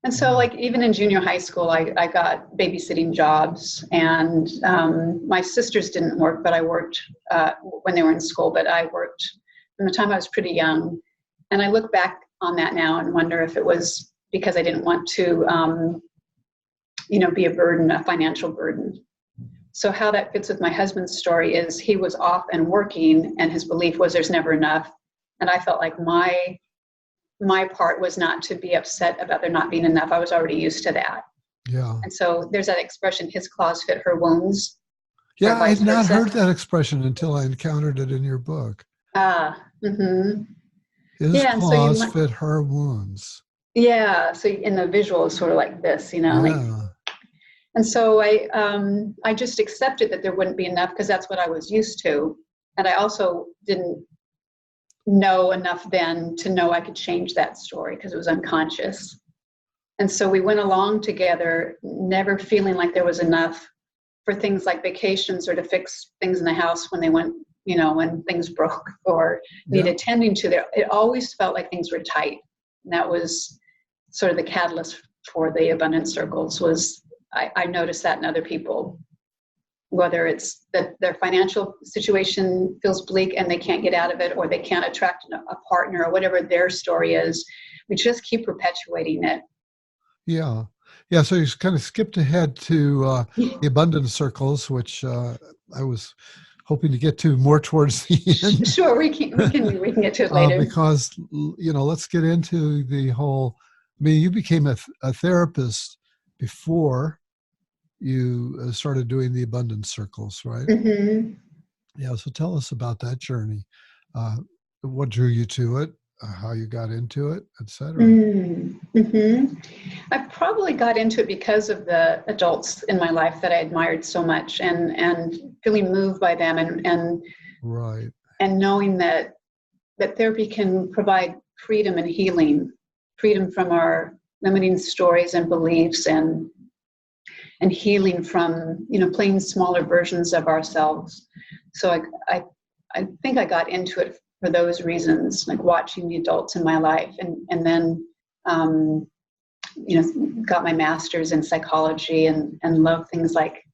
And so, like, even in junior high school, I got babysitting jobs, and my sisters didn't work, but I worked when they were in school, but I worked from the time I was pretty young. And I look back on that now and wonder if it was because I didn't want to, be a burden, a financial burden. So how that fits with my husband's story is he was off and working, and his belief was there's never enough. And I felt like my part was not to be upset about there not being enough. I was already used to that. Yeah. And so there's that expression, his claws fit her wounds. Yeah, I had not heard that expression until I encountered it in your book. Mm-hmm. His claws fit her wounds. Yeah, so in the visual is sort of like this, Yeah. And so I just accepted that there wouldn't be enough because that's what I was used to. And I also didn't know enough then to know I could change that story because it was unconscious. And so we went along together, never feeling like there was enough for things like vacations or to fix things in the house when they went, when things broke or needed tending to there. It always felt like things were tight. And that was sort of the catalyst for the abundance circles was I noticed that in other people, whether it's that their financial situation feels bleak and they can't get out of it, or they can't attract a partner, or whatever their story is, we just keep perpetuating it. Yeah. Yeah. So you kind of skipped ahead to the abundance circles, which I was hoping to get to more towards the end. Sure. We can get to it later. Because, let's get into the whole, you became a therapist before you started doing the abundance circles, right? Mm-hmm. Yeah. So tell us about that journey. What drew you to it, how you got into it, etc. Mm-hmm. I probably got into it because of the adults in my life that I admired so much and feeling moved by them and right. And knowing that therapy can provide freedom and healing, freedom from our limiting stories and beliefs and healing from, playing smaller versions of ourselves. So I think I got into it for those reasons, like watching the adults in my life and then, got my master's in psychology and love things like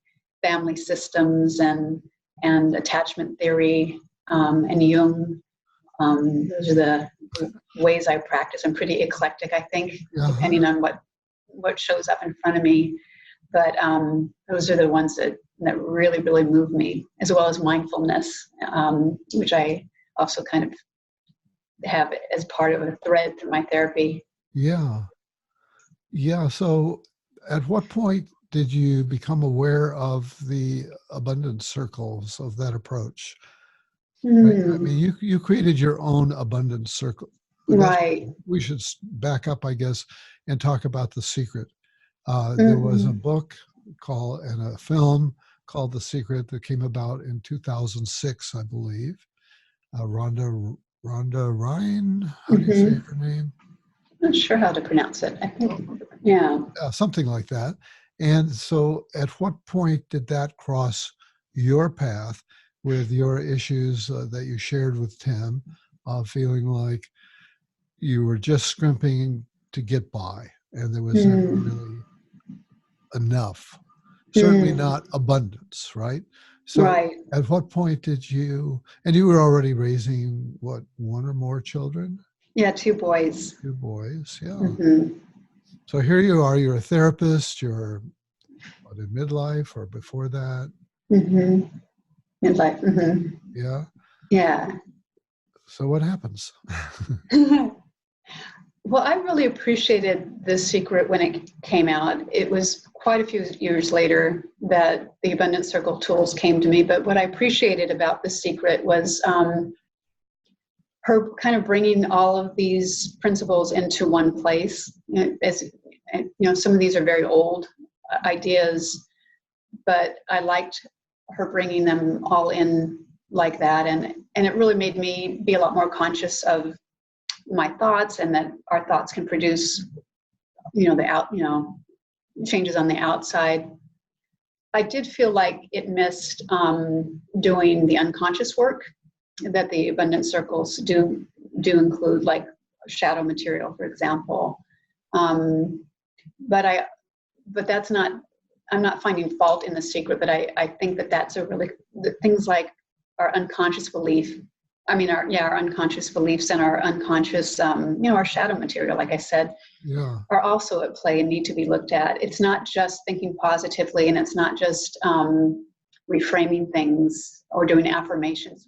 family systems and attachment theory and Jung. Those are the ways I practice. I'm pretty eclectic, I think, depending on what shows up in front of me. But those are the ones that really, really move me, as well as mindfulness, which I also kind of have as part of a thread through my therapy. Yeah. Yeah. So at what point did you become aware of the abundance circles, of that approach? Right? You created your own abundance circle. Right. We should back up, I guess, and talk about The Secret. There was a book and a film called The Secret that came about in 2006, I believe. Rhonda Ryan, how do you say her name? I'm not sure how to pronounce it. I think, something like that. And so at what point did that cross your path with your issues that you shared with Tim, feeling like you were just scrimping to get by and there was never really enough? Certainly not abundance, right? So at what point did you were already raising, one or more children? Yeah, 2 boys. 2 boys, yeah. So here you are, you're a therapist, you're in midlife or before that? Midlife. Yeah? Yeah. So what happens? Well, I really appreciated The Secret when it came out. It was quite a few years later that the Abundance Circle tools came to me. But what I appreciated about The Secret was her kind of bringing all of these principles into one place. Some of these are very old ideas, but I liked her bringing them all in like that. And it really made me be a lot more conscious of my thoughts, and that our thoughts can produce, changes on the outside. I did feel like it missed doing the unconscious work that the abundance circles do include, like shadow material, for example. But that's not, I'm not finding fault in the secret, but I think that that's a really, things like our unconscious belief, our unconscious beliefs and our unconscious, our shadow material, like I said, Yeah. are also at play and need to be looked at. It's not just thinking positively, and it's not just reframing things or doing affirmations.